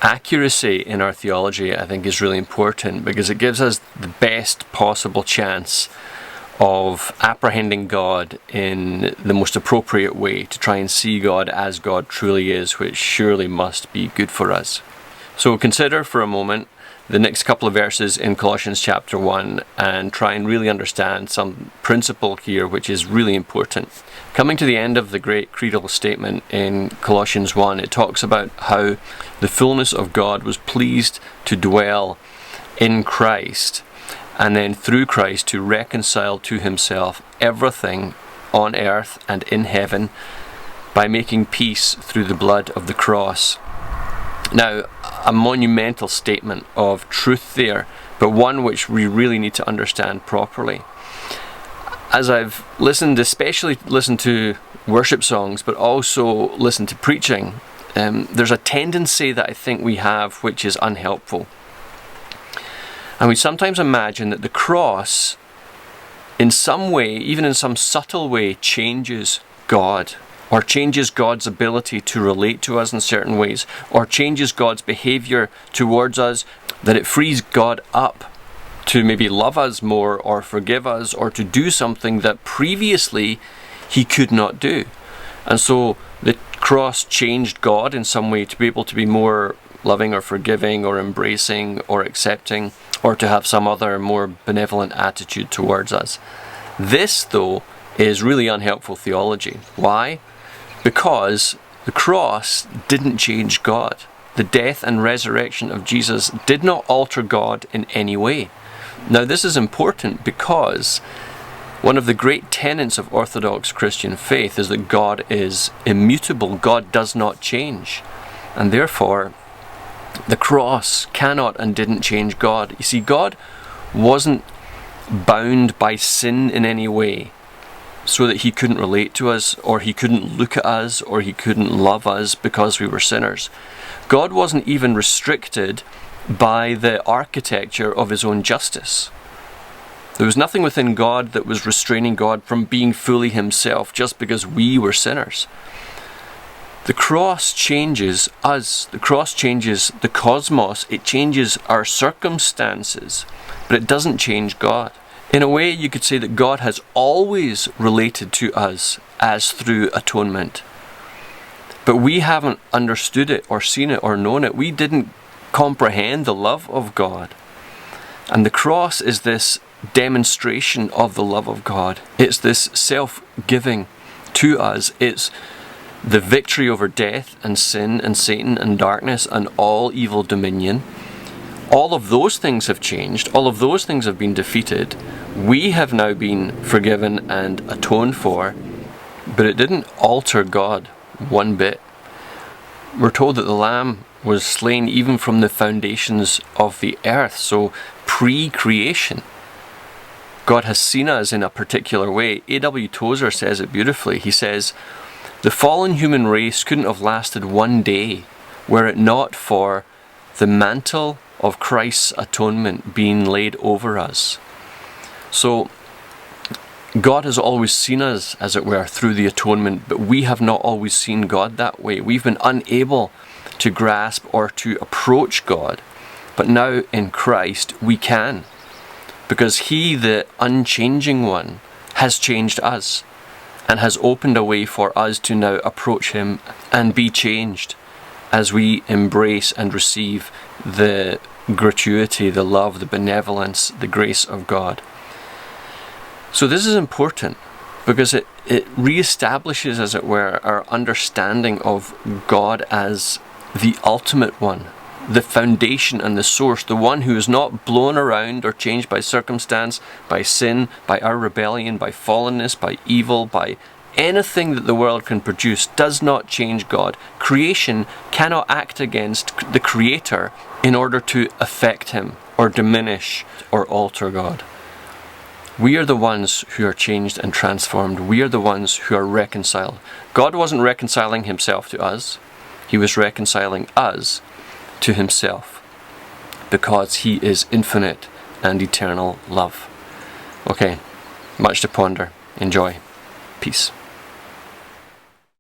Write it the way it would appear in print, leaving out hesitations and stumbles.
accuracy in our theology, I think, is really important because it gives us the best possible chance of apprehending God in the most appropriate way to try and see God as God truly is, which surely must be good for us. So consider for a moment the next couple of verses in Colossians chapter 1 and try and really understand some principle here which is really important. Coming to the end of the great creedal statement in Colossians 1, it talks about how the fullness of God was pleased to dwell in Christ, and then through Christ to reconcile to himself everything on earth and in heaven by making peace through the blood of the cross. Now, a monumental statement of truth there, but one which we really need to understand properly. As I've especially listened to worship songs, but also listened to preaching, there's a tendency that I think we have which is unhelpful. And we sometimes imagine that the cross, in some way, even in some subtle way, changes God, or changes God's ability to relate to us in certain ways, or changes God's behavior towards us, that it frees God up to maybe love us more or forgive us or to do something that previously he could not do. And so the cross changed God in some way to be able to be more loving or forgiving or embracing or accepting, or to have some other more benevolent attitude towards us. This, though, is really unhelpful theology. Why? Because the cross didn't change God. The death and resurrection of Jesus did not alter God in any way. Now, this is important because one of the great tenets of Orthodox Christian faith is that God is immutable. God does not change. And therefore, the cross cannot and didn't change God. You see, God wasn't bound by sin in any way so that he couldn't relate to us, or he couldn't look at us, or he couldn't love us because we were sinners. God wasn't even restricted by the architecture of his own justice. There was nothing within God that was restraining God from being fully himself just because we were sinners. The cross changes us. The cross changes the cosmos. It changes our circumstances, but it doesn't change God. In a way, you could say that God has always related to us as through atonement. But we haven't understood it or seen it or known it. We didn't comprehend the love of God. And the cross is this demonstration of the love of God. It's this self-giving to us. It's the victory over death and sin and Satan and darkness and all evil dominion. All of those things have changed. All of those things have been defeated. We have now been forgiven and atoned for, but it didn't alter God one bit. We're told that the Lamb was slain even from the foundations of the earth, so pre-creation. God has seen us in a particular way. A.W. Tozer says it beautifully. He says, "The fallen human race couldn't have lasted one day were it not for the mantle of Christ's atonement being laid over us." So God has always seen us, as it were, through the atonement, but we have not always seen God that way. We've been unable to grasp or to approach God. But now in Christ we can, because he, the unchanging one, has changed us and has opened a way for us to now approach him and be changed as we embrace and receive the gratuity, the love, the benevolence, the grace of God. So this is important because it reestablishes, as it were, our understanding of God as the ultimate one, the foundation and the source, the one who is not blown around or changed by circumstance, by sin, by our rebellion, by fallenness, by evil, by anything that the world can produce, does not change God. Creation cannot act against the Creator in order to affect him or diminish or alter God. We are the ones who are changed and transformed. We are the ones who are reconciled. God wasn't reconciling himself to us. He was reconciling us to himself because he is infinite and eternal love. Okay, much to ponder. Enjoy. Peace.